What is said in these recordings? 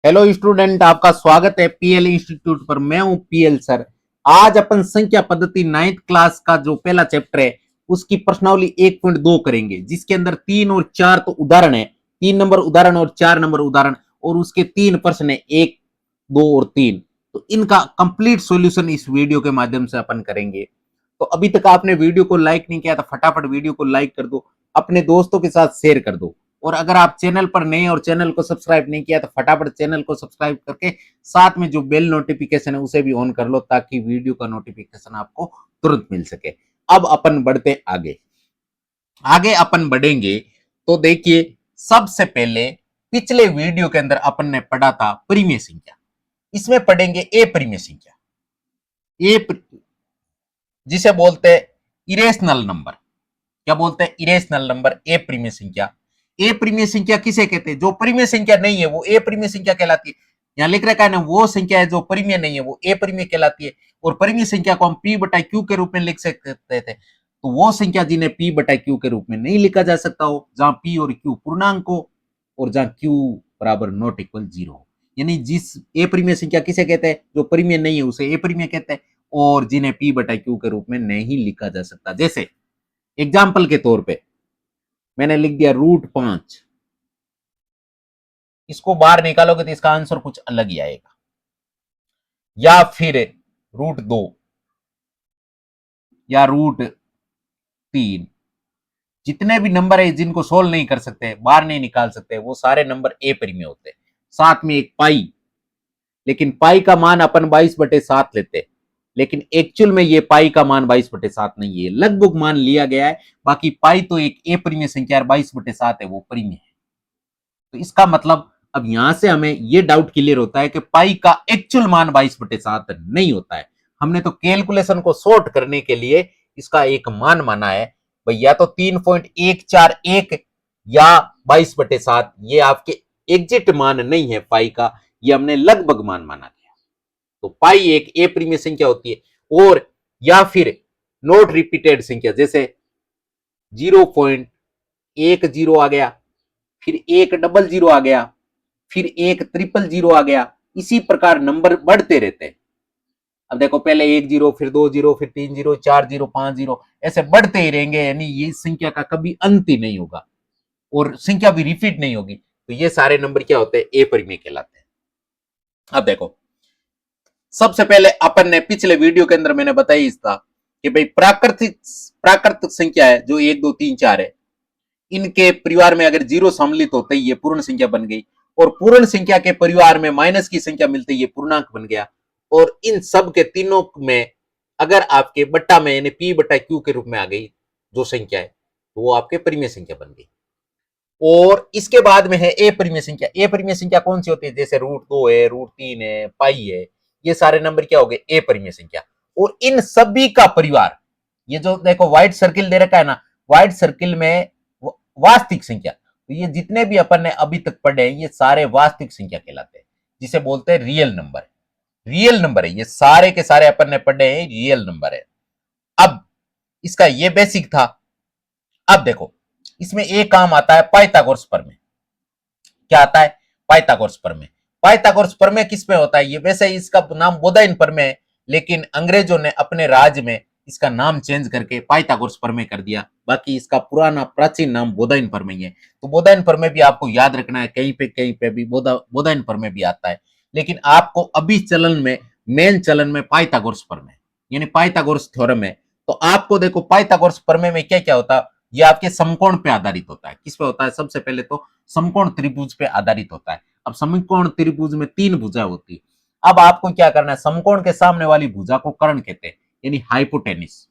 Hello student, आपका स्वागत है पीएल इंस्टीट्यूट पर। मैं हूं पीएल सर। आज अपन संख्या पद्धति 9th क्लास का जो पहला चैप्टर है उसकी प्रश्नावली 1.2 करेंगे, जिसके अंदर 3 और 4 तो उदाहरण है, 3 नंबर उदाहरण और 4 नंबर उदाहरण, और उसके 3 प्रश्न है, 1, 2 और 3। तो इनका कंप्लीट सॉल्यूशन इस वीडियो के माध्यम से अपन करेंगे। तो अभी तक आपने वीडियो को लाइक नहीं किया तो फटाफट वीडियो को लाइक कर दो, अपने दोस्तों के साथ शेयर कर दो, और अगर आप चैनल पर नए और चैनल को सब्सक्राइब नहीं किया तो फटाफट चैनल को सब्सक्राइब करके साथ में जो बेल नोटिफिकेशन है उसे भी ऑन कर लो, ताकि वीडियो का नोटिफिकेशन आपको तुरंत मिल सके। अब अपन बढ़ते आगे। आगे अपन बढ़ेंगे तो देखिए, सबसे पहले पिछले वीडियो के अंदर अपन ने पढ़ा था परिमेय संख्या। इसमें पढ़ेंगे ए परिमेय संख्या, ए जिसे बोलते हैं इरेशनल नंबर। क्या बोलते हैं? इरेशनल नंबर, ए परिमेय संख्या। ए परिमेय संख्या किसे कहते हैं? जो परिमेय संख्या नहीं है वो ए परिमेय संख्या कहलाती है। यहां लिख रखा है ना, वो संख्या है जो परिमेय नहीं है वो ए परिमेय कहलाती है। और परिमेय संख्या को हम पी बटा क्यू के रूप में लिख सकते थे। तो वो संख्या जिन्हें पी बटा क्यू के रूप में नहीं लिखा जा सकता हो, जहां पी और क्यू पूर्णांक हो और जहां क्यू बराबर नॉट इक्वल 0 हो, यानी जिस ए परिमेय संख्या किसे कहते हैं? जो परिमेय नहीं है उसे ए परिमेय कहते हैं, और जिन्हें पी बटा क्यू के रूप में नहीं लिखा जा सकता। जैसे एग्जाम्पल के तौर पे मैंने लिख दिया √5। इसको बाहर निकालोगे तो इसका आंसर कुछ अलग ही आएगा। या फिर √2 या √3। जितने भी नंबर है जिनको सोल्व नहीं कर सकते, बाहर नहीं निकाल सकते, वो सारे नंबर ए परिमेय होते हैं। साथ में एक पाई, लेकिन पाई का मान अपन 22/7 लेते, लेकिन एक्चुअल में ये पाई का मान 22/7 नहीं है, लगभग मान लिया गया है। बाकी पाई तो एक ए परिमेय संख्या है, 22/7 है वो परिमेय है। तो इसका मतलब अब यहां से हमें यह डाउट क्लियर होता है कि पाई का एक्चुअल मान 22/7 नहीं होता है। हमने तो कैलकुलेशन को शॉर्ट करने के लिए इसका एक मान माना है भाई, या तो 3.141 या 22/7। ये आपके एग्जिट मान नहीं है पाई का, ये हमने लगभग मान माना गया। तो पाई एक ए परिमेय संख्या होती है। और या फिर नॉट रिपीटेड संख्या, जैसे 0.10 आ गया, फिर 100 आ गया, फिर 100 आ गया। इसी प्रकार नंबर बढ़ते रहते हैं। अब देखो, पहले 1 0, फिर 2 0, फिर 3 0, 4 0, 5 0, ऐसे बढ़ते ही रहेंगे, यानी ये संख्या का कभी अंत ही नहीं होगा और संख्या भी रिपीट नहीं होगी। तो ये सारे नंबर क्या होते हैं? ए परिमेय कहलाते हैं। अब देखो, सबसे पहले अपन ने पिछले वीडियो के अंदर मैंने बताया इसका कि भाई प्राकृतिक संख्या है जो 1 2 3 4 है, इनके परिवार में अगर 0 सम्मिलित होते ही ये पूर्ण संख्या बन गई, और पूर्ण संख्या के परिवार में माइनस की संख्या मिलते ही ये पूर्णांक बन गया। और इन सब के तीनों में अगर आपके बट्टा में यानी पी बटा क्यू के रूप में आ गई जो संख्या है, तो वो आपके परिमेय संख्या बन गई। और इसके बाद में है ए परिमेय संख्या। ए परिमेय संख्या कौन सी होती है? जैसे √2 है, √3 है, पाई है, ये सारे नंबर क्या हो गए? ए परिमेय संख्या। और इन सभी का परिवार, ये जो देखो व्हाइट सर्किल दे रखा है ना, व्हाइट सर्किल में वास्तविक संख्या, तो ये जितने भी अपन ने अभी तक पढ़े हैं ये सारे वास्तविक संख्या कहलाते हैं, जिसे बोलते हैं रियल नंबर। रियल नंबर है ये सारे के सारे, अपन ने पढ़े हैं रियल नंबर है। अब इसका ये बेसिक था। अब देखो, इसमें एक काम आता है पाइथागोरस प्रमेय। क्या आता है? पाइथागोरस प्रमेय। पाइथागोरस प्रमेय किस पे होता है? ये वैसे इसका नाम बोधायन प्रमेय है, लेकिन अंग्रेजों ने अपने राज में इसका नाम चेंज करके पाइथागोरस प्रमेय कर दिया। बाकी इसका पुराना प्राचीन नाम बोधायन प्रमेय है। तो बोधायन प्रमेय भी आपको याद रखना है, कहीं पे भी बोधायन प्रमेय भी आता है। लेकिन आपको अभी चलन में, मेन चलन में पाइथागोरस प्रमेय यानी पाइथागोरस थ्योरम है। तो आपको देखो, पाइथागोरस प्रमेय में क्या क्या होता है? ये आपके समकोण पे आधारित होता है। किस पे होता है? सबसे पहले तो समकोण त्रिभुज पे आधारित होता है। अब समकोण त्रिभुज में 3 भुजा होती है। अब आपको क्या करना है? समकोण के सामने वाली भुजा को कर्ण कहते हैं, यानी हाइपोटेनिस।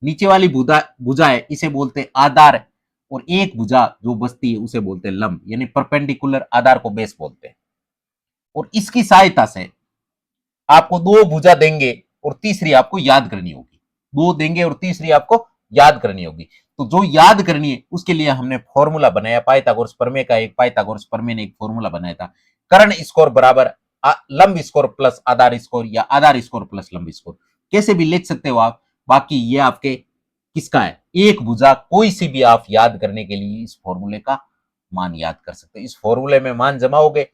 नीचे वाली भुजा है, इसे बोलते हैं आधार। और एक भुजा जो बचती है उसे बोलते हैं लंब, यानी परपेंडिकुलर आधार को बेस बोलते हैं। और इसकी सहायता से आपको 2 भुजा देंगे और तीसरी आपको याद करनी होगी। 2 देंगे और तीसरी आपको याद करनी होगी। तो जो याद करनी है उसके लिए हमने फॉर्मूला बनाया पाइथागोरस प्रमेय का। एक पाइथागोरस प्रमेय ने एक फॉर्मूला बनाया था, कर्ण स्कोर बराबर लंब स्कोर प्लस आधार स्कोर, या आधार स्कोर प्लस लंब स्कोर, कैसे भी लिख सकते हो आप। बाकी ये आपके किसका है? एक भुजा कोई सी भी आप याद करने के लिए इस फॉर्मूले का मान याद कर सकते हो। इस फॉर्मूले में मान जमाओगे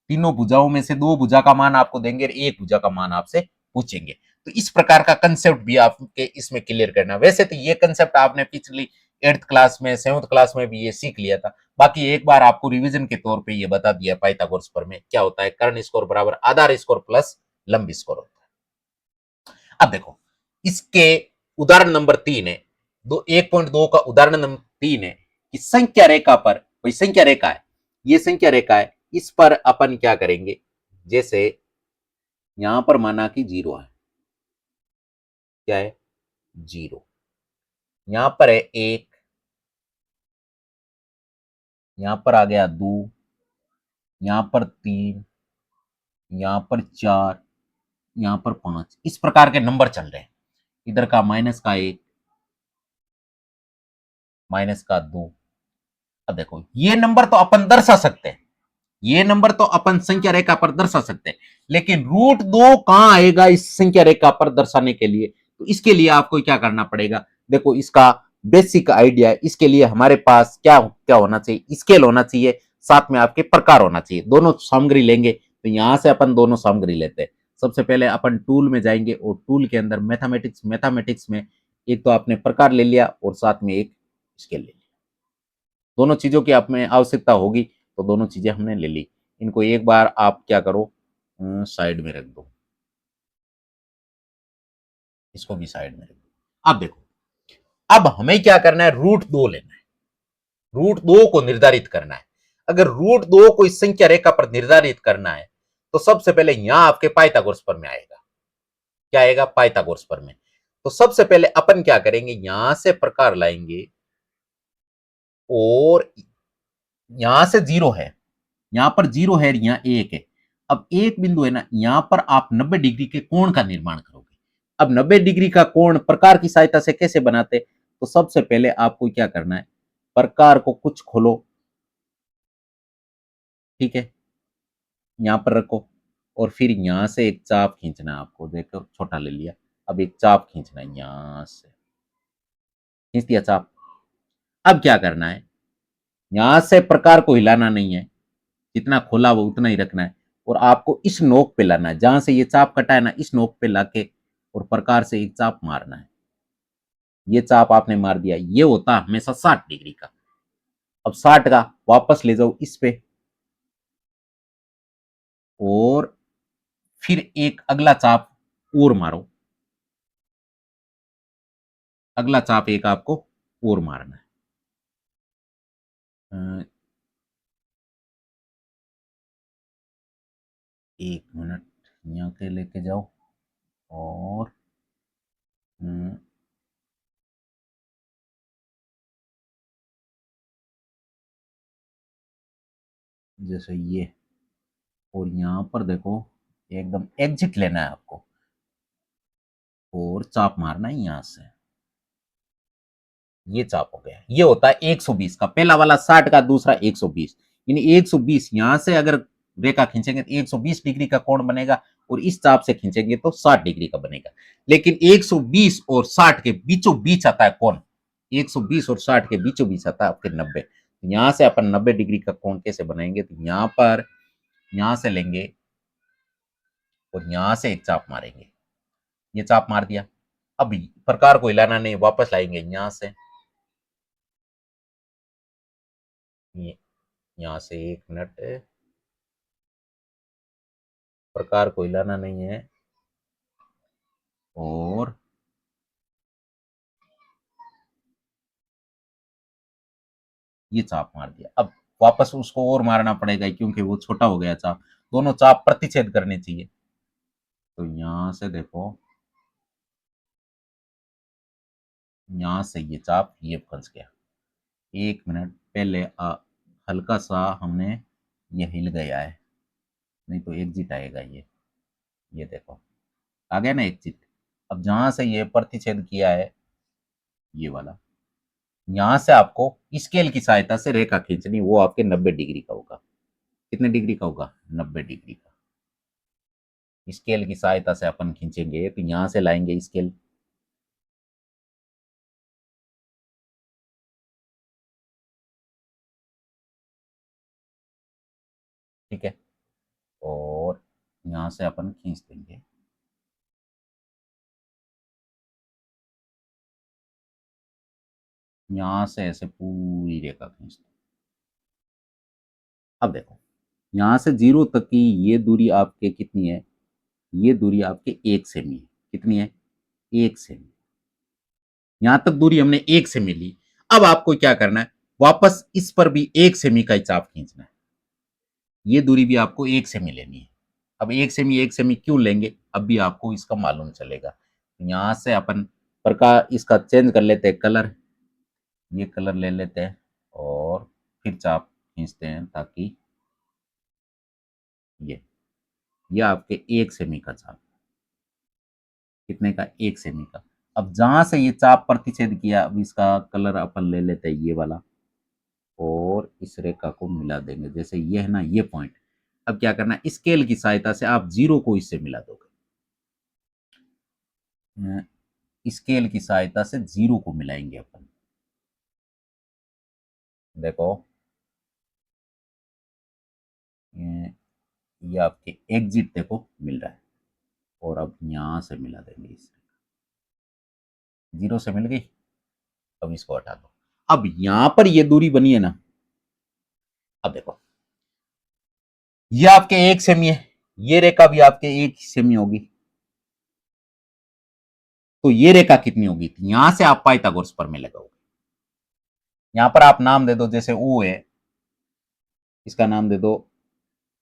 तीनों भुजाओं में से दो भुजा का मान आपको देंगे और एक भुजा का मान आपसे पूछेंगे। तो इस प्रकार का कंसेप्ट भी आपके इसमें क्लियर करना। वैसे तो ये कंसेप्ट आपने पिछली 8th क्लास में 7th क्लास में भी ये सीख लिया था। बाकी एक बार आपको रिवीजन के तौर पे ये बता दिया पाइथागोरस प्रमेय क्या होता है। कर्ण स्कोर बराबर आधार स्कोर प्लस लंब स्कोर होता है। अब देखो इसके उदाहरण नंबर 3 है, 1.2 का उदाहरण नंबर 3 है कि संख्या रेखा पर कोई संख्या रेखा है, ये संख्या रेखा है, इस पर अपन क्या करेंगे, जैसे यहां पर माना कि 0 है, क्या है 0, यहां पर है 1, यहां पर आ गया 2, यहां पर 3, यहां पर 4, यहां पर 5, इस प्रकार के नंबर चल रहे हैं। इधर का -1, -2। अब देखो ये नंबर तो अपन दर्शा सकते हैं, ये नंबर तो अपन संख्या रेखा पर दर्शा सकते हैं, लेकिन √2 कहां आएगा इस संख्या रेखा पर दर्शाने के लिए? तो इसके लिए आपको क्या करना पड़ेगा, देखो इसका बेसिक आइडिया है। इसके लिए हमारे पास क्या क्या होना चाहिए, स्केल होना चाहिए, साथ में आपके प्रकार होना चाहिए। दोनों सामग्री लेंगे तो यहां से अपन दोनों सामग्री लेते हैं। सबसे पहले अपन टूल में जाएंगे और टूल के अंदर मैथमेटिक्स में एक तो आपने प्रकार ले लिया और साथ में एक स्केल ले लिया। दोनों चीजों की आप में आवश्यकता होगी, तो दोनों चीजें हमने ले ली। इनको एक बार आप क्या करो, साइड में रख दो, इसको भी साइड में रख दो। अब देखो अब हमें क्या करना है, √2 लेना है, √2 को निर्धारित करना है। अगर √2 को इस संख्या रेखा पर निर्धारित करना है तो सबसे पहले यहां आपके पाइथागोरस प्रमेय आएगा। क्या आएगा, पाइथागोरस प्रमेय। तो सबसे पहले अपन क्या करेंगे, यहां से प्रकार लाएंगे और यहां से 0 है, यहां पर 0 है, यहां 1 है। अब एक बिंदु है ना, यहां पर आप 90 डिग्री के कोण का निर्माण करोगे। अब 90 डिग्री का कोण प्रकार की सहायता से कैसे बनाते, तो सबसे पहले आपको क्या करना है, प्रकार को कुछ खोलो, ठीक है, यहां पर रखो और फिर यहां से एक चाप खींचना है आपको। देखो छोटा ले लिया, अब एक चाप खींचना है, यहां से खींच दिया चाप। अब क्या करना है, यहां से प्रकार को हिलाना नहीं है, जितना खोला वो उतना ही रखना है और आपको इस नोक पे लाना है, जहां से ये चाप कटा है ना, इस नोक पे लाके और प्रकार से एक चाप मारना है। ये चाप आपने मार दिया, ये होता है हमेशा 60 डिग्री का। अब 60 का वापस ले जाओ इस पे और फिर एक अगला चाप और मारो, अगला चाप एक आपको और मारना है। एक मिनट, यहाँ के लेके जाओ और जैसे ये, और यहाँ पर देखो एकदम एग्जिट लेना है आपको और चाप मारना है यहाँ से। ये चाप हो गया, ये होता है 120 का, पहला वाला 60 का, दूसरा 120। यानी 120 यहां से अगर रेखा खींचेंगे तो 120 डिग्री का कोण बनेगा और इस चाप से खींचेंगे तो 60 डिग्री का बनेगा। लेकिन 120 और 60 के बीचों बीच आता है कोण, 120 और 60 के बीचों बीच आता है फिर 90। यहां से अपन 90 डिग्री का कोण कैसे बनाएंगे, तो यहां पर यहां से लेंगे और यहां से एक चाप मारेंगे, ये चाप मार दिया। अभी प्रकार को हिलाना नहीं, वापस लाएंगे यहां से, ये यहां से, एक मिनट, प्रकार को हिलाना नहीं है और ये चाप मार दिया। अब वापस उसको और मारना पड़ेगा क्योंकि वो छोटा हो गया चाप, दोनों चाप प्रतिच्छेद करने चाहिए। तो यहां से देखो, यहां से ये चाप ये फंस गया। एक मिनट पहले हल्का सा हमने, ये हिल गया है, नहीं तो एग्जिट आएगा ये देखो आ गया ना एग्जिट। अब जहां से ये प्रतिच्छेद किया है ये वाला, यहां से आपको स्केल की सहायता से रेखा खींचनी, वो आपके 90 डिग्री का होगा। कितने डिग्री का होगा, 90 डिग्री का। स्केल की सहायता से अपन खींचेंगे तो यहां से लाएंगे स्केल, ठीक है, और यहां से अपन खींच देंगे, यहां से ऐसे पूरी रेखा खींच देंगे। अब देखो यहां से 0 तक की ये दूरी आपके कितनी है, ये दूरी आपके 1 सेमी है। कितनी है? 1 सेमी। यहां तक दूरी हमने 1 सेमी ली। अब आपको क्या करना है, वापस इस पर भी 1 सेमी का ही चाप खींचना है। ये दूरी भी आपको 1 सेमी लेनी है। अब 1 सेमी क्यों लेंगे, अब भी आपको इसका मालूम चलेगा। यहां से अपन प्रकार इसका चेंज कर लेते हैं, कलर, ये कलर ले लेते हैं और फिर चाप खींचते हैं, ताकि ये आपके 1 सेमी का चाप, कितने का? 1 सेमी का। अब जहां से ये चाप प्रतिच्छेद किया, अब इसका कलर अपन ले लेते हैं ये वाला, और इस रेखा को मिला देंगे। जैसे ये है ना, ये पॉइंट, अब क्या करना है, स्केल की सहायता से आप 0 को इससे मिला दोगे। स्केल की सहायता से 0 को मिलाएंगे अपन। देखो ये आपके एग्जिट देखो मिल रहा है, और अब यहां से मिला देंगे इसे। 0 से मिल गई। अब इसको हटा दो। अब यहां पर ये दूरी बनी है ना, अब देखो ये आपके 1 सेमी है, ये रेखा भी आपके 1 सेमी होगी, तो ये रेखा कितनी होगी? यहां से आप पाइथागोरस प्रमेय लगाओगे। यहां पर आप नाम दे दो, जैसे ओ है, इसका नाम दे दो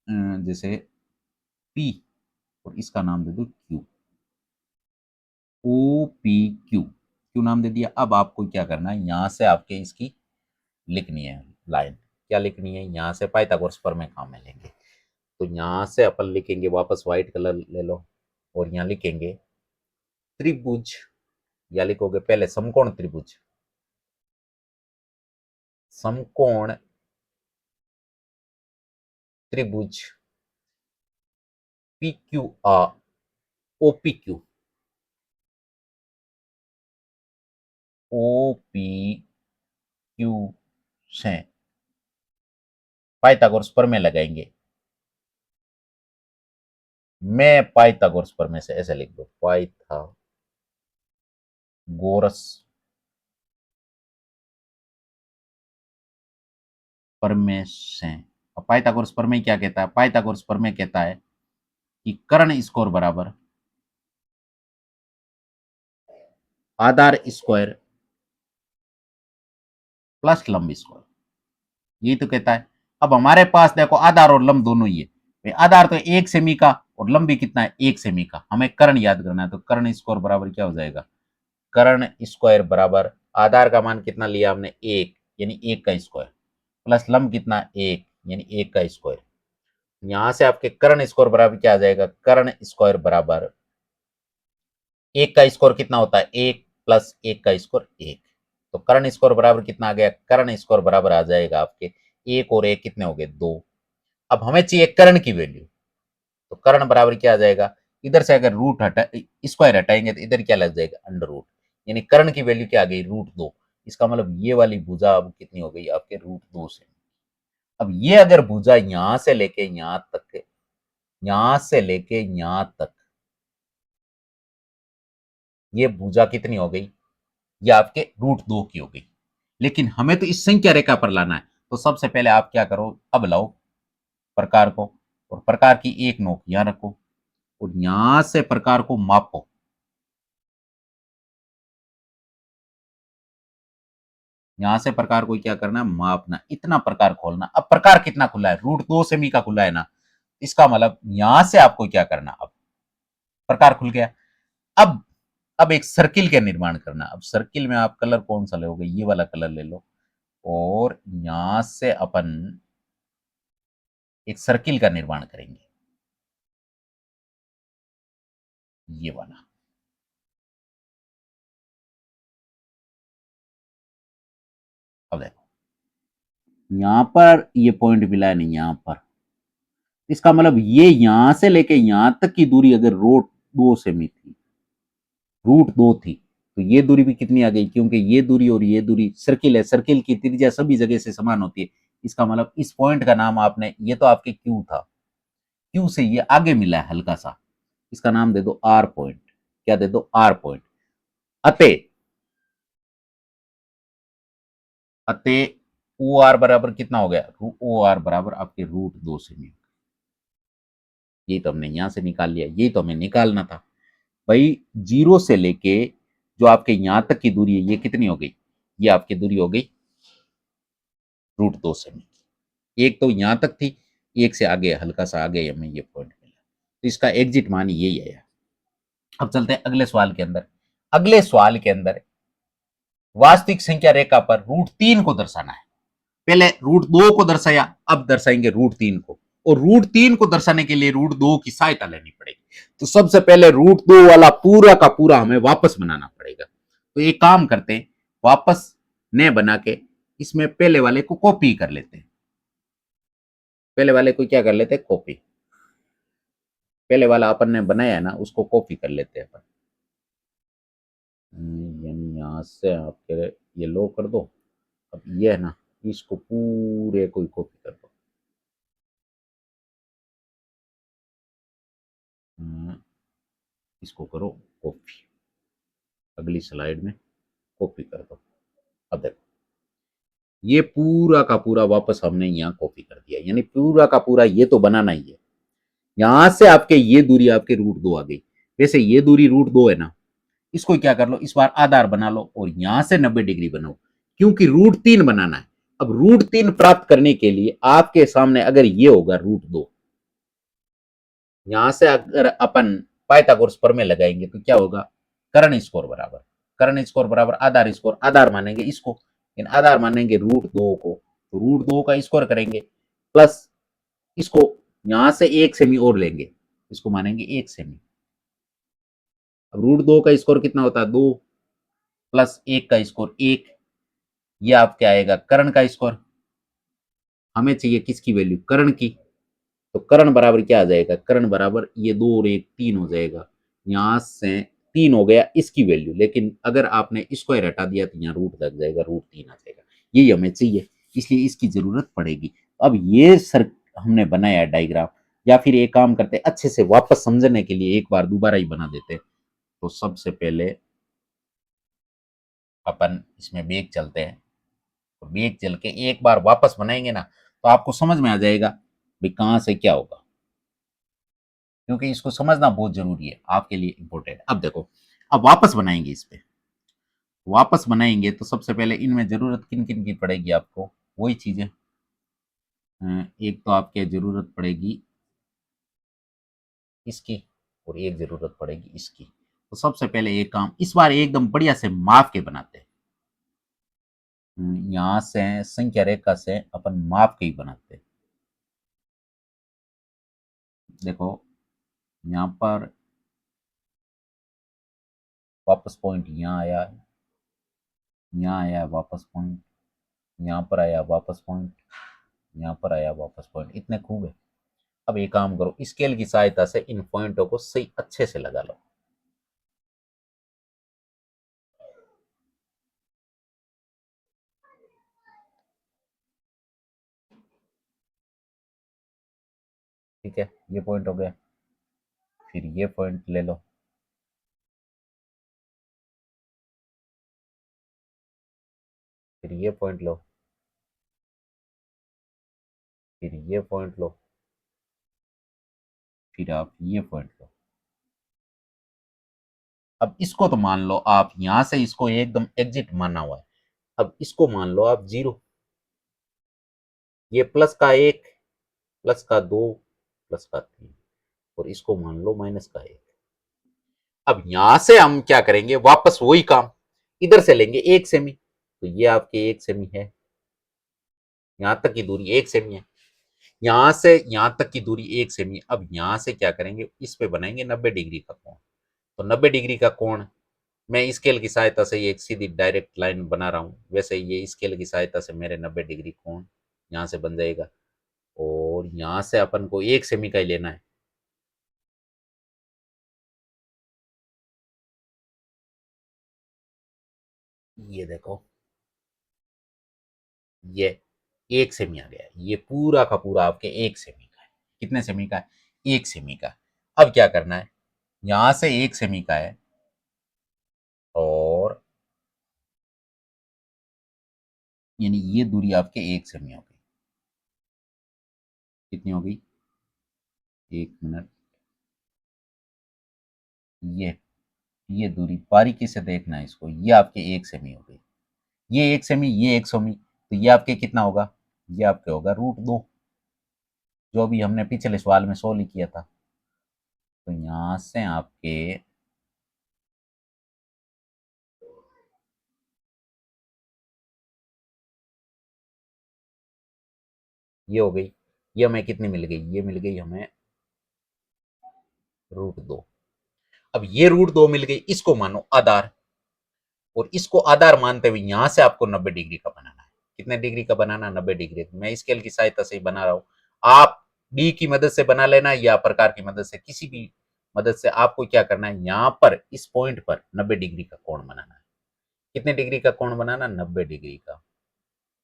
जैसे पी, और इसका नाम दे दो Q. O P Q, Q नाम दे दिया। अब आपको क्या करना है, यहां से आपके इसकी लिखनी है लाइन। क्या लिखनी है? यहां से पाइथागोरस प्रमेय काम में लेंगे। तो यहां से अपन लिखेंगे, वापस व्हाइट कलर ले लो, और यहां लिखेंगे त्रिभुज, या लिखोगे पहले समकोण त्रिभुज, समकोण त्रिभुज P Q O P Q, O P Q से पाइथागोरस प्रमेय लगाएंगे। मैं पाइथागोरस प्रमेय से ऐसे लिख दो, पाइथागोरस प्रमेय से। अब पाइथागोरस प्रमेय क्या कहता है? पाइथागोरस प्रमेय कहता है कि कर्ण स्क्वायर बराबर आधार स्क्वायर प्लस लंब स्क्वायर, यही तो कहता है। अब हमारे पास देखो आधार और लंब दोनों ही है। आधार तो 1 सेमी का, और लंब भी कितना है? 1 सेमी का। हमें कर्ण याद करना है, तो कर्ण स्क्वायर बराबर क्या हो जाएगा? कर्ण स्क्वायर बराबर आधार का मान कितना लिया हमने? 1, यानी 1 का स्क्वायर, प्लस लंब कितना? 1, यानी 1 का स्क्वायर। यहां से आपके कर्ण स्क्वायर बराबर क्या आ जाएगा? कर्ण स्क्वायर बराबर 1 का स्क्वायर कितना होता है? 1 प्लस 1 का स्क्वायर 1। तो कर्ण स्क्वायर बराबर कितना आ गया? कर्ण स्क्वायर बराबर आ जाएगा आपके 1 और 1 कितने हो गए? 2। अब हमें चाहिए कर्ण की वैल्यू, तो कर्ण बराबर क्या आ जाएगा? इधर से अगर रूट हटा, स्क्वायर हटाएंगे, तो इधर क्या लग जाएगा? Under root. यानी कर्ण की वैल्यू क्या आ गई? √2। इसका मतलब ये वाली भुजा अब कितनी हो गई आपके? √2 से। अब ये अगर भुजा यहां से लेके यहां तक, यहां से लेके यहां तक, ये भुजा कितनी हो गई? ये आपके √2 की हो गई। लेकिन हमें तो इस संख्या रेखा पर लाना है, तो सबसे पहले आप क्या करो, अब लाओ प्रकार को, और प्रकार की एक नोक यहां रखो, और यहां से प्रकार को मापो। यहां से प्रकार को क्या करना है? मापना। इतना प्रकार खोलना। अब प्रकार कितना खुला है? √2 सेमी का खुला है ना, इसका मतलब यहां से आपको क्या करना, अब प्रकार खुल गया। अब अब एक सर्किल का निर्माण करना। अब सर्किल में आप कलर कौन सा लोगे? ये वाला कलर ले लो, और यहां से अपन एक सर्किल का निर्माण करेंगे, ये वाला। अब देखो यहां पर ये पॉइंट मिला है नहीं, यहां पर, इसका मतलब ये यहां से लेके यहां तक की दूरी अगर √2 सेमी थी, √2 थी, तो ये दूरी भी कितनी आ गई? क्योंकि ये दूरी और ये दूरी, सर्किल है, सर्किल की त्रिज्या सभी जगह से समान होती है। इसका मतलब इस पॉइंट का नाम आपने, ये तो आपके क्यू था, क्यू से ये आगे मिला है हल्का सा, इसका नाम दे दो आर पॉइंट। क्या दे दो? R point. अतः अतः ओ आर बराबर कितना हो गया? ओ आर बराबर आपके √2 सेमी। ये तो हमने यहां से निकाल लिया, ये तो हमें निकालना था भाई। जीरो से लेके जो आपके यहां तक की दूरी है, ये कितनी हो गई? ये आपकी दूरी हो गई √2 सेमी। एक तो यहां तक थी, एक से आगे हल्का सा आगे हमें ये पॉइंट मिला, तो इसका एग्जिट मान यही है। अब चलते हैं अगले सवाल के अंदर। अगले सवाल के अंदर वास्तविक संख्या रेखा पर √3 को दर्शाना है। पहले √2 को दर्शाया, अब दर्शाएंगे √3 को। और √3 को दर्शाने के लिए √2 की सहायता लेनी पड़ेगी। तो सबसे पहले √2 वाला पूरा का पूरा हमें वापस बनाना पड़ेगा। तो एक काम करते हैं, वापस न बना के इसमें पहले वाले को कॉपी कर लेते हैं। पहले वाले को क्या कर लेते हैं? कॉपी। पहले वाला अपन ने बनाया है ना, उसको कॉपी कर लेते हैं अपन। यानी यहां से आपके ये लो कर दो। अब ये है ना, इसको पूरे को कॉपी कर दो। इसको करो कॉपी, अगली स्लाइड में कॉपी कर दो। अब देखो, ये पूरा का पूरा वापस हमने यहाँ कॉपी कर दिया, यानी पूरा का पूरा ये तो बनाना ही है। यहां से आपके ये दूरी आपके √2 आ गई। वैसे ये दूरी √2 है ना, इसको क्या कर लो, इस बार आधार बना लो और यहां से 90 डिग्री बनाओ, क्योंकि √3 बनाना है। अब √3 प्राप्त करने के लिए आपके सामने अगर ये होगा √2, यहां से अगर अपन पाइथागोरस प्रमेय लगाएंगे तो क्या होगा? कर्ण स्कोर बराबर, कर्ण स्कोर बराबर आधार स्कोर। आधार मानेंगे इसको, इन आधार मानेंगे √2 को, तो √2 का स्कोर करेंगे प्लस इसको यहां से 1 सेमी और लेंगे, इसको मानेंगे 1 सेमी। अब √2 का स्कोर कितना होता है? 2 प्लस 1 का स्कोर 1। ये आपके आएगा कर्ण का स्कोर। हमें चाहिए किसकी वैल्यू? कर्ण की। तो कर्ण बराबर क्या आ जाएगा? कर्ण बराबर ये 2 और 1 3 हो जाएगा। यहां से 3 हो गया इसकी वैल्यू, लेकिन अगर आपने स्क्वायर हटा दिया तो यहाँ रूट लग जाएगा, √3 आ जाएगा। यही हमें चाहिए, इसलिए इसकी जरूरत पड़ेगी। अब ये सर हमने बनाया डायग्राम, या फिर एक काम करते अच्छे से वापस समझने के लिए एक बार दोबारा ही बना देते। तो सबसे पहले अपन इसमें बेग चलते हैं, तो बेग चल के एक बार वापस बनाएंगे ना, तो आपको समझ में आ जाएगा भाई कहां से क्या होगा, क्योंकि इसको समझना बहुत जरूरी है, आपके लिए इंपॉर्टेंट। अब देखो, अब वापस बनाएंगे, इस पे वापस बनाएंगे तो सबसे पहले इनमें जरूरत किन किन की पड़ेगी आपको? वही चीजें, एक तो आपके जरूरत पड़ेगी इसकी, और एक जरूरत पड़ेगी इसकी। तो सबसे पहले एक काम इस बार एकदम बढ़िया से माप के बनाते हैं। यहां से संख्या रेखा से अपन माप के ही बनाते हैं। देखो, यहाँ पर वापस पॉइंट यहाँ आया है, यहाँ आया वापस पॉइंट, यहाँ पर आया वापस पॉइंट, यहाँ पर आया वापस पॉइंट। इतने खूब है। अब एक काम करो, स्केल की सहायता से इन पॉइंटों को सही अच्छे से लगा लो। ठीक है, ये पॉइंट हो गया। फिर ये पॉइंट ले लो, फिर ये पॉइंट लो, फिर ये पॉइंट लो, फिर आप ये पॉइंट लो। अब इसको तो मान लो आप यहां से इसको एकदम एग्जिट माना हुआ है। अब इसको मान लो आप 0, ये प्लस का 1, प्लस का 2, प्लस का 3, और इसको मान लो माइनस का 1। अब यहां से हम क्या करेंगे? वापस वही काम, इधर से लेंगे 1 सेमी, तो ये आपके 1 सेमी है। यहां तक की दूरी 1 सेमी है, यहां से यहां तक की दूरी 1 सेमी। अब यहां से क्या करेंगे? इस पे बनाएंगे 90 डिग्री का कोण। तो 90 डिग्री का कोण, मैं स्केल की सहायता से ये एक सीधी डायरेक्ट लाइन बना रहा हूं, वैसे ये स्केल की सहायता से मेरे 90 डिग्री कोण यहां से बन जाएगा। और यहां से अपन को 1 सेमी का ही लेना है। ये देखो, ये 1 सेमी आ गया, ये पूरा का पूरा आपके 1 सेमी का है। कितने सेमी का है? 1 सेमी का। अब क्या करना है, यहां से 1 सेमी का है और यानी ये दूरी आपके 1 सेमी हो गई। कितनी हो गई, 1 मिनट। ये दूरी बारीकी से देखना है इसको, ये आपके 1 सेमी हो गई। ये 1 सेमी, ये 1 सेमी, तो ये आपके कितना होगा, ये आपके होगा √2, जो भी हमने पिछले सवाल में 100 किया था। तो यहां से आपके ये हो गई, ये हमें कितनी मिल गई, ये मिल गई हमें √2। अब ये √2 मिल गई, इसको मानो आधार, और इसको आधार मानते हुए यहां से आपको 90 डिग्री का बनाना है। कितने डिग्री का बनाना, 90 डिग्री। मैं स्केल की सहायता से ही बना रहा हूं, आप डी की मदद से बना लेना या प्रकार की मदद से, किसी भी मदद से आपको क्या करना है, यहां पर इस पॉइंट पर 90 डिग्री का कोण बनाना है। कितने डिग्री का कोण बनाना, 90 डिग्री का।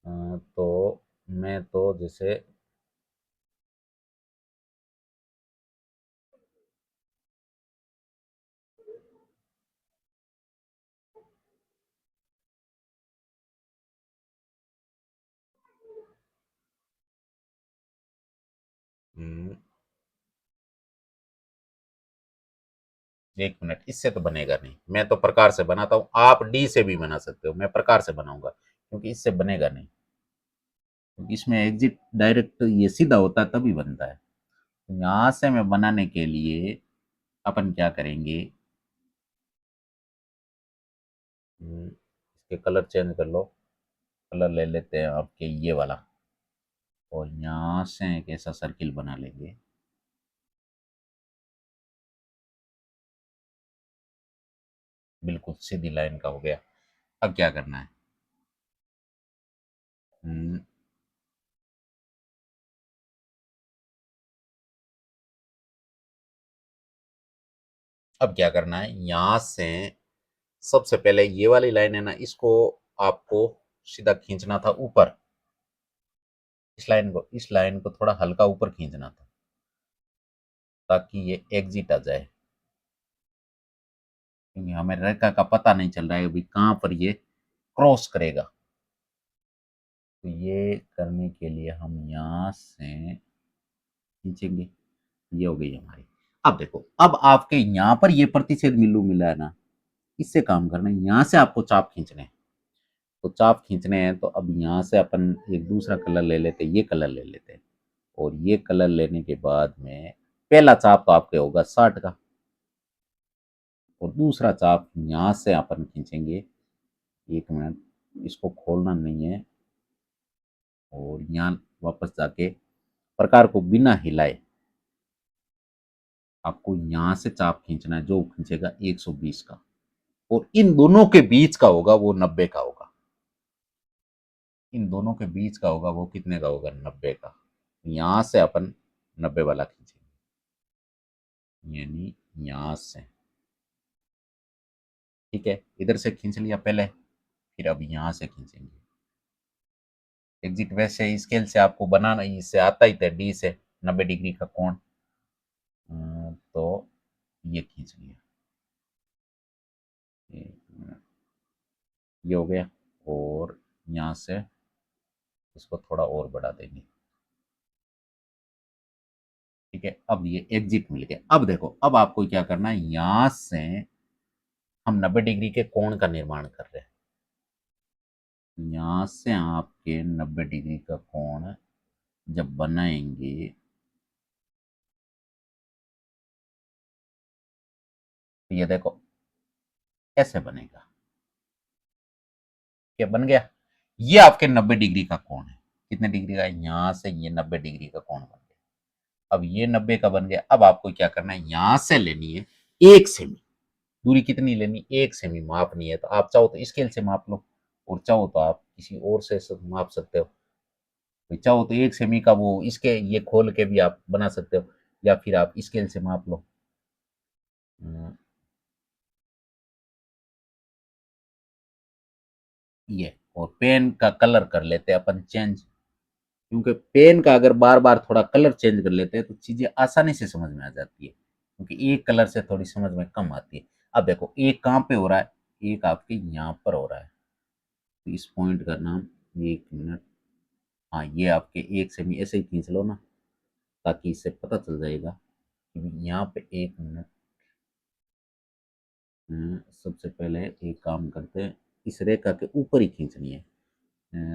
तो मैं तो जैसे हम्म, 1 मिनट, इससे तो बनेगा नहीं, मैं तो प्रकार से बनाता हूं, आप डी से भी बना सकते हो, मैं प्रकार से बनाऊंगा क्योंकि इससे बनेगा नहीं, क्योंकि इसमें एग्जिट डायरेक्ट ये सीधा होता है तभी बनता है। तो यहां से मैं बनाने के लिए अपन क्या करेंगे, इसके कलर चेंज कर लो, कलर ले लेते हैं आपके ये वाला, और यहाँ से एक ऐसा सर्किल बना लेंगे। बिल्कुल सीधी लाइन का हो गया। अब क्या करना है, हम्म, अब क्या करना है, यहां से सबसे पहले ये वाली लाइन है ना, इसको आपको सीधा खींचना था ऊपर, इस लाइन को थोड़ा हल्का ऊपर खींचना था ताकि ये एग्जिट आ जाए, क्योंकि हमें रेखा का पता नहीं चल रहा है अभी कहां पर ये क्रॉस करेगा। तो ये करने के लिए हम यहाँ से खींचेंगे, ये हो गई हमारी। अब देखो, अब आपके यहाँ पर ये प्रतिच्छेद बिंदु मिला है ना, इससे काम करना है, यहाँ से आपको चाप खींचने हैं। तो चाप खींचने हैं तो अब यहाँ से अपन एक दूसरा कलर ले लेते हैं, ये कलर ले लेते हैं, और ये कलर लेने के बाद में पहला चाप तो आपके होगा 60 का, और दूसरा चाप यहाँ से अपन खींचेंगे। 1 मिनट, इसको खोलना नहीं है, और यहाँ वापस जाके प्रकार को बिना हिलाए आपको यहाँ से चाप खींचना है, जो खींचेगा 120 का, और इन दोनों के बीच का होगा वो 90 का होगा। इन दोनों के बीच का होगा वो कितने का होगा, 90 का। यहां से अपन 90 वाला खींचेंगे, यानी यहां से, ठीक है, इधर से खींच लिया पहले, फिर अब यहां से खींचेंगे एग्जिट। वैसे स्केल से आपको बनाना, इससे आता ही था डी से 90 डिग्री का कोण। तो ये खींच लिया, ये हो गया, और यहाँ से इसको थोड़ा और बढ़ा देंगे, ठीक है। अब ये एग्जिट मिल गया। अब देखो, अब आपको क्या करना है, यहां से हम 90 डिग्री के कोण का निर्माण कर रहे हैं, यहां से आपके 90 डिग्री का कोण जब बनाएंगे तो ये देखो कैसे बनेगा, क्या बन गया, ये आपके 90 डिग्री का कोण है। कितने डिग्री का, यहां से ये 90 डिग्री का कोण बन गया। अब ये 90 का बन गया। अब आपको क्या करना है, यहां से लेनी है 1 सेमी दूरी। कितनी लेनी, 1 सेमी मापनी है। तो आप चाहो तो स्केल से माप लो, और चाहो तो आप किसी और से माप सकते हो। चाहो तो 1 सेमी का वो इसके ये खोल के भी आप बना सकते हो, या फिर आप स्केल से माप लो। ये, और पेन का कलर कर लेते हैं अपन चेंज, क्योंकि पेन का अगर बार बार थोड़ा कलर चेंज कर लेते हैं तो चीजें आसानी से समझ में आ जाती है, क्योंकि एक कलर से थोड़ी समझ में कम आती है। अब देखो एक कहाँ पे हो रहा है, एक आपके यहाँ पर हो रहा है, तो इस पॉइंट का नाम, एक मिनट, हाँ ये आपके एक से भी ऐसे ही खींच लो ना, ताकि इससे पता चल जाएगा कि यहाँ पे, एक मिनट, सबसे पहले एक काम करते हैं, इस रेखा के ऊपर ही खींचनी है।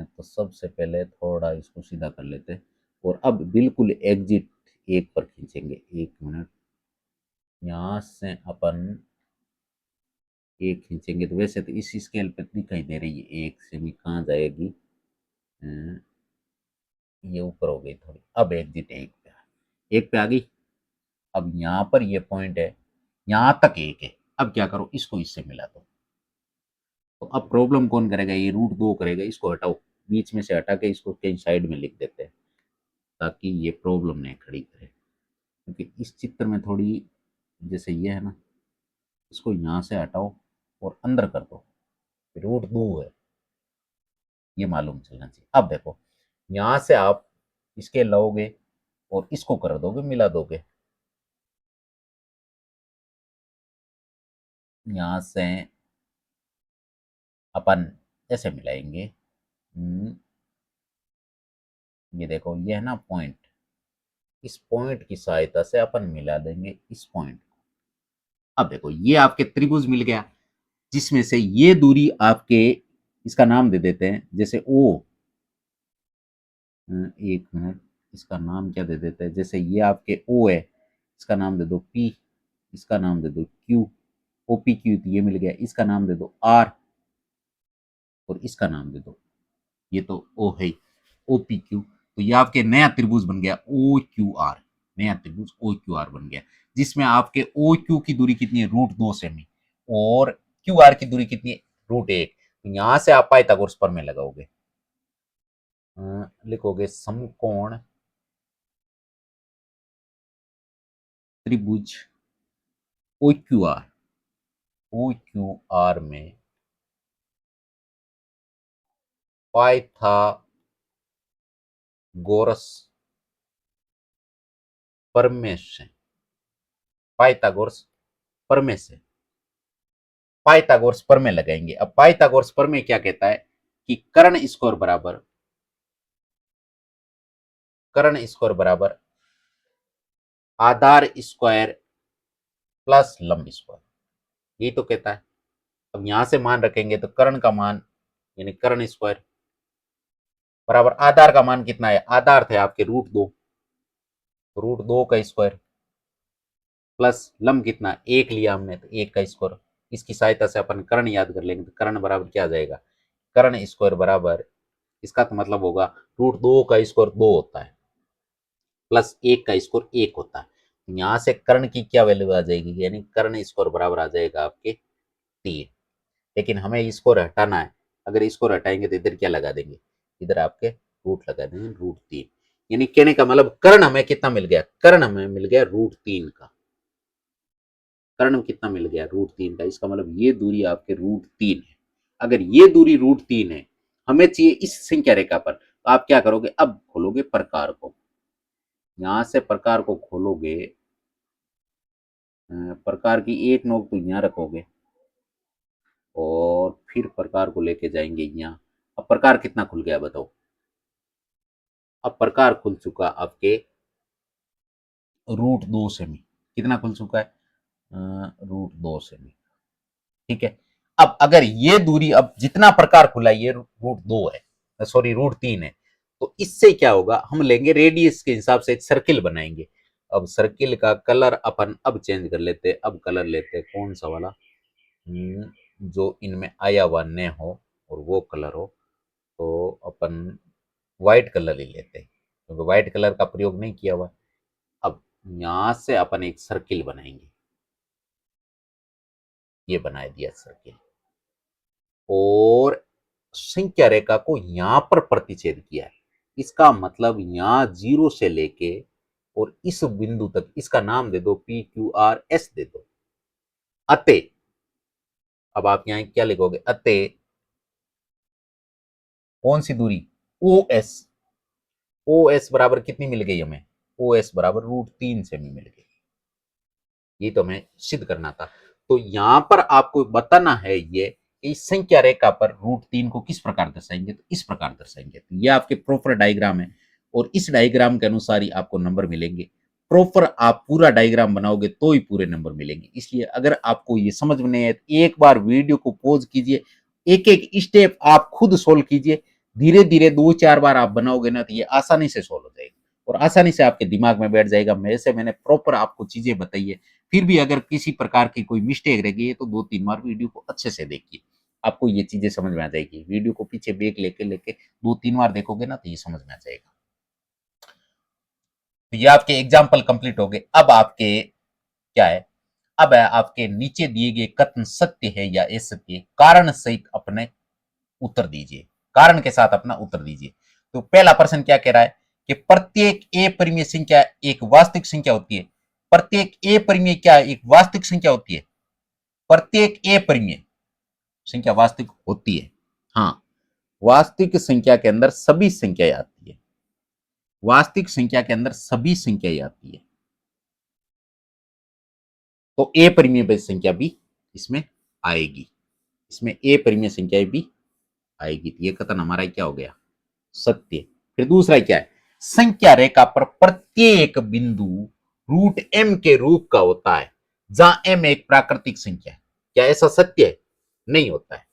तो सबसे पहले थोड़ा इसको सीधा कर लेते हैं, और अब बिल्कुल एग्जिट एक पर खींचेंगे। एक मिनट, यहाँ से अपन एक खींचेंगे, तो वैसे तो इस स्केल पे दिखाई दे रही है, एक से भी कहाँ जाएगी, अ, ये ऊपर हो गई थोड़ी। अब एग्जिट एक पे आ गई। अब यहाँ पर ये पॉइंट है, यहाँ तक एक है। अब क्या करो, इसको इससे मिला दो। तो अब प्रॉब्लम कौन करेगा, ये रूट 2 करेगा। इसको हटाओ, बीच में से हटा के इसको कहीं साइड में लिख देते हैं, ताकि ये प्रॉब्लम नहीं खड़ी करे। क्योंकि इस चित्र में थोड़ी, जैसे ये है ना, इसको यहाँ से हटाओ और अंदर कर दो, रूट 2 है, ये मालूम चलना चाहिए। अब देखो, यहाँ से आप इसके लोगे और इसको कर दोगे, मिला दोगे। यहाँ से अपन ऐसे मिलाएंगे। ये देखो, ये है ना पॉइंट, इस पॉइंट की सहायता से अपन मिला देंगे इस पॉइंट को। अब देखो, ये आपके त्रिभुज मिल गया, जिसमें से ये दूरी आपके, इसका नाम दे देते हैं, जैसे ओ, एक मिनट, इसका नाम क्या दे देते हैं, जैसे ये आपके ओ है, इसका नाम दे दो पी, इसका नाम दे दो क्यू, ओ पी क्यू, तो ये मिल गया। इसका नाम दे दो आर, और इसका नाम दे दो, ये तो ओ है, ओ पी क्यू। तो ये आपके नया त्रिभुज बन गया ओ क्यू आर, नया त्रिभुज ओ क्यू आर बन गया, जिसमें आपके ओ क्यू की दूरी कितनी है, रूट 2 सेमी, और क्यू आर की दूरी कितनी है, रूट 1। तो यहां से आप पाइथागोरस प्रमेय लगाओगे, लिखोगे समकोण त्रिभुज O Q R, O Q R में पाइथागोरस प्रमेय से, पाइथागोरस प्रमेय से पाइथागोरस प्रमेय लगाएंगे। अब पाइथागोरस प्रमेय क्या कहता है कि कर्ण स्क्वायर बराबर आधार स्क्वायर प्लस लंब स्क्वायर, ये तो कहता है। अब यहां से मान रखेंगे, तो कर्ण का मान, यानी कर्ण स्क्वायर बराबर आधार का मान कितना है, आधार थे आपके रूट 2, रूट 2 का स्क्वायर प्लस लंब कितना, एक लिया हमने, तो एक का स्क्वायर। इसकी सहायता से अपन कर्ण याद कर लेंगे, तो कर्ण बराबर क्या आ जाएगा, कर्ण स्क्वायर बराबर, इसका तो मतलब होगा रूट 2 का स्क्वायर 2 होता है, प्लस एक का स्क्वायर 1 होता है। यहां से कर्ण की क्या वैल्यू आ जाएगी, यानी कर्ण स्क्वायर बराबर आ जाएगा आपके 3। लेकिन हमें इसको हटाना है, अगर इसको हटाएंगे तो इधर क्या लगा देंगे, इधर आपके रूट लगा देंगे, रूट 3। यानी कहने का मतलब कर्ण हमें कितना मिल गया, कर्ण हमें मिल गया रूट 3 का, कर्ण कितना मिल गया, रूट 3 का। इसका मतलब ये दूरी आपके रूट 3 है। अगर ये दूरी रूट 3 है, हमें चाहिए इस संख्या रेखा पर, तो आप क्या करोगे, अब खोलोगे प्रकार को, यहां से प्रकार को खोलोगे, प्रकार की एक नोक तो यहाँ रखोगे, और फिर प्रकार को लेके जाएंगे यहाँ। अब प्रकार कितना खुल गया बताओ, अब प्रकार खुल चुका आपके रूट 2 सेमी, कितना खुल चुका है, रूट 2 सेमी, ठीक है। अब अगर ये दूरी, अब जितना प्रकार खुला ये रूट 2 है, सॉरी रूट 3 है, तो इससे क्या होगा, हम लेंगे रेडियस के हिसाब से एक सर्किल बनाएंगे। अब सर्किल का कलर अपन अब चेंज कर लेते हैं, अब कलर लेते हैं कौन सा वाला, जो इनमें आया हुआ न हो और वो कलर हो, तो अपन व्हाइट कलर ही लेते हैं, क्योंकि व्हाइट कलर का प्रयोग नहीं किया हुआ। अब यहां से अपन एक सर्किल बनाएंगे, ये बना दिया सर्किल, और संख्या रेखा को यहां पर प्रतिच्छेद किया है। इसका मतलब यहां 0 से लेके और इस बिंदु तक, इसका नाम दे दो पी क्यू आर एस दे दो, अतः, अब आप यहां क्या लिखोगे, अतः कौन सी दूरी, ओ एस, ओ एस बराबर कितनी मिल गई हमें, ओ एस बराबर √3 सेमी मिल गई। ये तो हमें सिद्ध करना था। तो यहां पर आपको बताना है ये कि इस संख्या रेखा पर √3 को किस प्रकार दर्शाएंगे, तो इस प्रकार दर्शाएंगे। तो ये आपके प्रॉपर डायग्राम है और इस डायग्राम के अनुसार ही आपको नंबर मिलेंगे। प्रॉपर आप पूरा डायग्राम बनाओगे तो ही पूरे नंबर मिलेंगे। इसलिए अगर आपको ये समझ में नहीं है तो एक बार वीडियो को पॉज कीजिए, एक एक स्टेप आप खुद सोल्व कीजिए। धीरे धीरे 2-4 बार आप बनाओगे ना तो ये आसानी से सोल्व हो जाएगा और आसानी से आपके दिमाग में बैठ जाएगा। मैंने प्रॉपर आपको चीजें बताई है। फिर भी अगर किसी प्रकार की कोई मिस्टेक रह गई है तो 2-3 बार वीडियो को अच्छे से देखिए, आपको ये चीजें समझ में आ जाएगी। वीडियो को पीछे ब्रेक लेके लेके 2-3 बार देखोगे ना तो ये समझ में आ जाएगा। तो ये आपके एग्जाम्पल कंप्लीट हो गए। अब आपके क्या है, अब है आपके नीचे दिए गए कथन सत्य है या असत्य, कारण सहित अपने उत्तर दीजिए, कारण के साथ अपना उत्तर दीजिए। तो पहला प्रश्न क्या कह रहा है कि प्रत्येक ए परिमेय संख्या एक वास्तविक संख्या होती है। प्रत्येक ए परिमेय क्या एक वास्तविक संख्या होती है? प्रत्येक ए परिमेय संख्या वास्तविक होती है। हाँ, वास्तविक संख्या के अंदर सभी संख्याएं आती है, वास्तविक संख्या के अंदर सभी संख्याएं आती है। तो ए परिमेय संख्या भी इसमें आएगी, इसमें ए परिमेय संख्याएं भी आएगी। तो ये कथन हमारा क्या हो गया, सत्य। फिर दूसरा क्या है, संख्या रेखा पर प्रत्येक बिंदु √m के रूप का होता है जहां m एक प्राकृतिक संख्या है। क्या ऐसा सत्य है? नहीं होता है,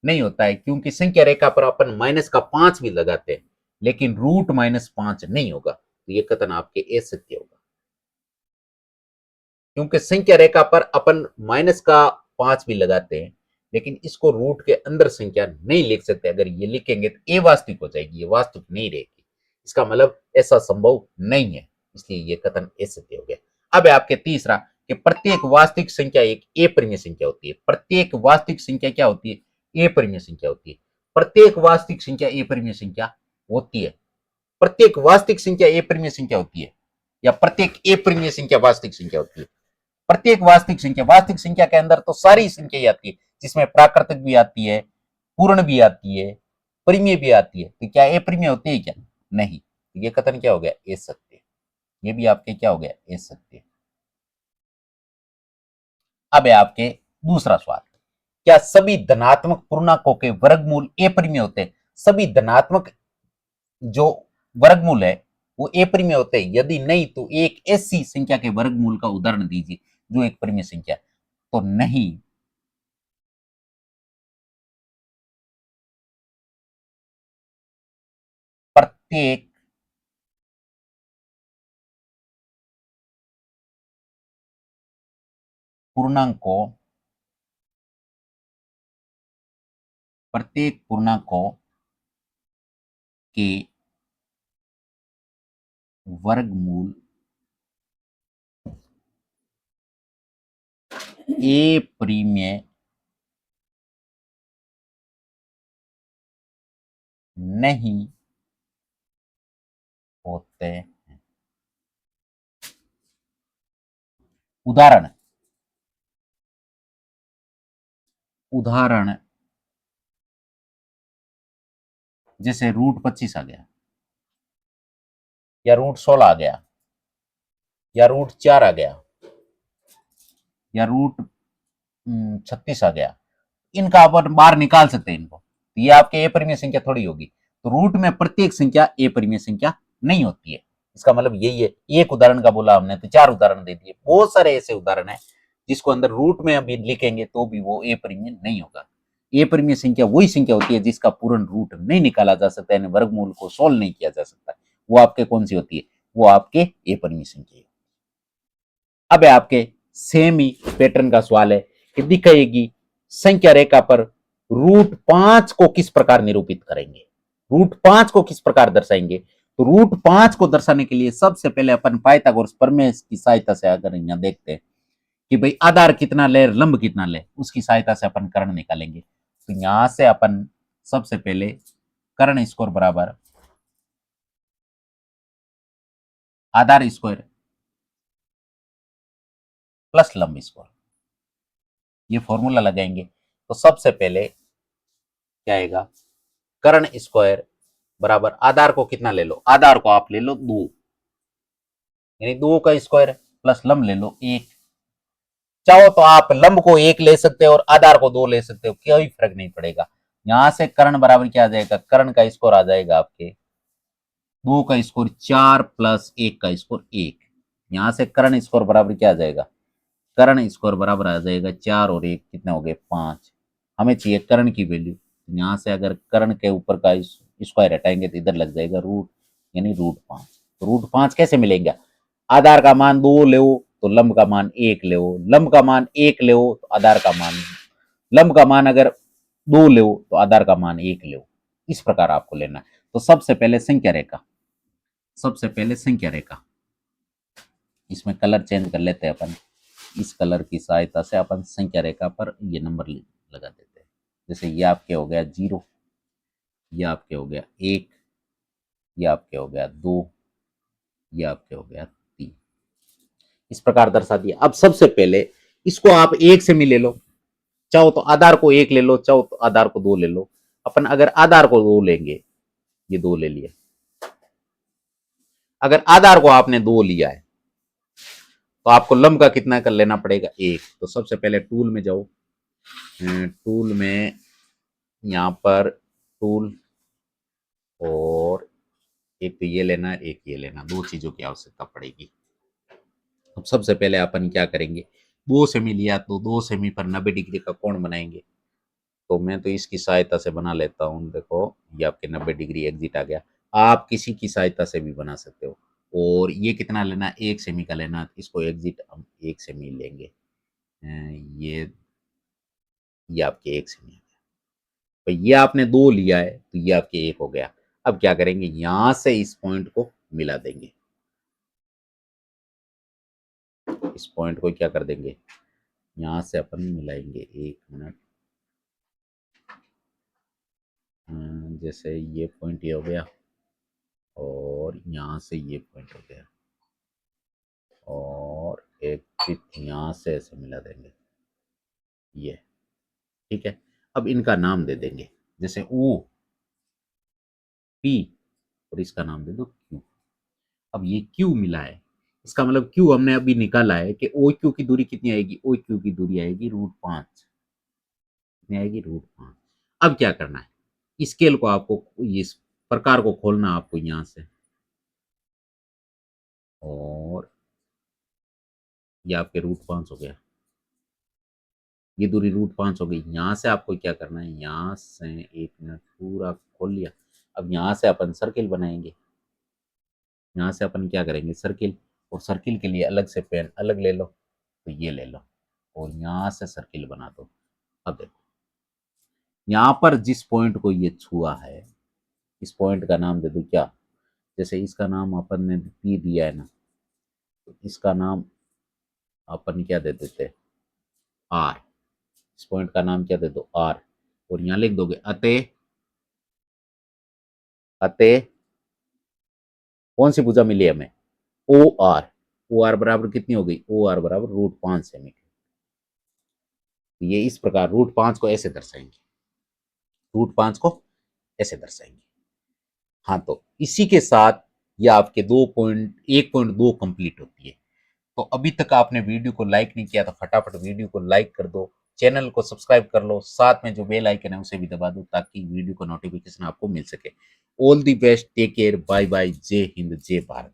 नहीं होता है, क्योंकि संख्या रेखा पर अपन -5 भी लगाते हैं लेकिन √-5 नहीं होगा। तो ये कथन आपके असत्य होगा, क्योंकि संख्या रेखा पर अपन -5 भी लगाते हैं लेकिन इसको रूट के अंदर संख्या नहीं लिख सकते। अगर ये लिखेंगे तो ये वास्तविक हो जाएगी, ये वास्तविक नहीं रहेगी। इसका मतलब ऐसा संभव नहीं है, इसलिए ये कथन असत्य हो गया। अब है आपके तीसरा कि प्रत्येक वास्तविक संख्या एक ए परिमेय संख्या होती है। प्रत्येक वास्तविक संख्या क्या होती है? ए परिमेय संख्या होती है। प्रत्येक वास्तविक संख्या ए परिमेय संख्या होती है। प्रत्येक वास्तविक संख्या ए परिमेय संख्या होती है या प्रत्येक ए परिमेय संख्या वास्तविक संख्या होती है? प्रत्येक वास्तविक संख्या के अंदर तो सारी संख्या आती है, जिसमें प्राकृतिक भी आती है, पूर्ण भी आती है, परिमेय भी आती है। तो क्या ये परिमेय होती है क्या? नहीं। तो ये कथन क्या हो गया, ए सत्य। ये भी आपके क्या हो गया, ए सत्य। अब है आपके दूसरा सवाल, क्या सभी धनात्मक पूर्णांकों के वर्गमूल ए परिमेय होते हैं? सभी धनात्मक जो वर्गमूल है वो ए परिमेय होते हैं? यदि नहीं तो एक ऐसी संख्या के वर्गमूल का उदाहरण दीजिए जो एक परिमेय संख्या। तो नहीं, प्रत्येक पूर्णांकों प्रत्येक पूर्णांकों के वर्गमूल ए परिमेय नहीं होते हैं। उदाहरण, उदाहरण जैसे √25 आ गया या √16 आ गया या √4 आ गया या √36 आ गया। इनका अपन बाहर निकाल सकते हैं इनको। तो ये आपके ए परिमेय संख्या थोड़ी होगी। तो रूट में प्रत्येक संख्या ए परिमेय संख्या नहीं होती है, इसका मतलब यही है। एक उदाहरण का बोला हमने तो 4 उदाहरण दे दिए। बहुत सारे ऐसे उदाहरण है जिसको अंदर रूट में अभी लिखेंगे तो भी वो ए परिमेय नहीं होगा। ए परिमेय संख्या वही संख्या होती है जिसका पूर्ण रूट नहीं निकाला जा सकता, यानी वर्गमूल को सोल्व नहीं किया जा सकता। वो आपके कौन सी होती है? वो आपके ए परिमेय संख्या। अब है आपके सेम ही पैटर्न का सवाल है कि दिखाएगी संख्या रेखा पर √5 को किस प्रकार निरूपित करेंगे, √5 को किस प्रकार दर्शाएंगे। तो √5 को दर्शाने के लिए सबसे पहले अपन पाइथागोरस प्रमेय की सहायता से अगर यहां देखते हैं कि भाई आधार कितना ले लंब कितना ले, उसकी सहायता से अपन कर्ण निकालेंगे। तो यहां से अपन सबसे पहले कर्ण स्क्वायर बराबर आधार स्क्वायर प्लस लंब स्क्वायर, ये फॉर्मूला लगाएंगे। तो सबसे पहले क्या आएगा, कर्ण स्क्वायर बराबर आधार को कितना ले लो, आधार को आप ले लो 2, यानी 2 का स्क्वायर प्लस लंब ले लो 1। चाहो तो आप लंब को 1 ले सकते हो और आधार को 2 ले सकते हो, कोई फर्क नहीं पड़ेगा। यहां से कर्ण बराबर क्या आ जाएगा, कर्ण का स्कोर आ जाएगा आपके 2 का स्कोर 4 प्लस 1 का स्कोर 1। यहां से कर्ण स्कोर बराबर क्या आ जाएगा, कर्ण स्कोर बराबर आ जाएगा 4 और 1 कितने हो गए 5। हमें चाहिए कर्ण की वैल्यू, यहां से अगर कर्ण के ऊपर का स्क्वायर हटाएंगे तो इधर लग जाएगा रूट, यानी रूट 5। तो रूट 5 कैसे मिलेगा, आधार का मान 2 ले तो लंब का मान 1 ले, लंब का मान 1 ले तो आधार का मान, लंब का मान अगर 2 ले तो आधार का मान 1 ले। इस प्रकार आपको लेना है। तो सबसे पहले संख्या रेखा, सबसे पहले संख्या रेखा, इसमें कलर चेंज कर लेते हैं अपन, इस कलर की सहायता से अपन संख्या रेखा पर ये नंबर लगा देते हैं। जैसे ये आपके हो गया 0, ये आपके हो गया 1, ये आपके हो गया 2, ये आपके हो गया 3। इस प्रकार दर्शा दिया। अब सबसे पहले इसको आप 1 से मिले लो, चाहो तो आधार को 1 ले लो, चाहो तो आधार को 2 ले लो। अपन अगर आधार को 2 लेंगे, ये 2 ले लिया, अगर आधार को आपने 2 लिया है तो आपको लंब का कितना कर लेना पड़ेगा 1। तो सबसे पहले टूल में जाओ, टूल में यहां पर टूल, और एक तो ये लेना, एक ये लेना, 2 चीजों की आवश्यकता पड़ेगी। अब सबसे पहले अपन क्या करेंगे, 2 सेमी लिया तो 2 सेमी पर 90 डिग्री का कोण बनाएंगे। तो मैं तो इसकी सहायता से बना लेता हूँ, देखो ये आपके 90 डिग्री एग्जिट आ गया। आप किसी की सहायता से भी बना सकते हो। और ये कितना लेना, 1 सेमी का लेना, इसको एग्जिट हम 1 सेमी लेंगे। ये आपके 1 सेमी है। तो ये आपने 2 लिया है तो ये आपके 1 हो गया। अब क्या करेंगे, यहां से इस पॉइंट को मिला देंगे, इस पॉइंट को क्या कर देंगे, यहां से अपन मिलाएंगे। 1 मिनट, जैसे ये पॉइंट ये हो गया और यहां से ये पॉइंट हो गया, और एक चिट यहां से ऐसे मिला देंगे, ये ठीक है। अब इनका नाम दे देंगे, जैसे ओ पी, और इसका नाम दे दो क्यू। अब ये क्यू मिला है, इसका मतलब क्यू हमने अभी निकाला है कि ओ क्यू की दूरी कितनी आएगी, ओ क्यू की दूरी आएगी √5, कितनी आएगी √5। अब क्या करना है, स्केल को आपको इस प्रकार को खोलना आपको यहां से, और ये आपके √5 हो गया, ये दूरी √5 हो गई। यहां से आपको क्या करना है, यहां से 1 मिनट पूरा खोल लिया। अब यहां से अपन सर्किल बनाएंगे, यहां से अपन क्या करेंगे सर्किल, और सर्किल के लिए अलग से पेन अलग ले लो, तो ये ले लो और यहां से सर्किल बना दो। अब देखो यहां पर जिस पॉइंट को ये छुआ है, इस पॉइंट का नाम दे दो क्या, जैसे इसका नाम अपन ने पी दिया है ना, तो इसका नाम अपन क्या दे देते, आर। इस पॉइंट का नाम क्या दे दो, आर। और यहां लिख दोगे अतः, अतः कौन सी भुजा मिली हमें, ओ आर। ओ आर बराबर कितनी हो गई, ओ आर बराबर √5 सेमी। ये इस प्रकार √5 को ऐसे दर्शाएंगे, √5 को ऐसे दर्शाएंगे। हाँ, तो इसी के साथ ये आपके 1.2 कंप्लीट होती है। तो अभी तक आपने वीडियो को लाइक नहीं किया तो फटाफट वीडियो को लाइक कर दो, चैनल को सब्सक्राइब कर लो, साथ में जो बेल आइकन है उसे भी दबा दो ताकि वीडियो का नोटिफिकेशन आपको मिल सके। All the best, take care, bye bye, जय हिंद, जय भारत।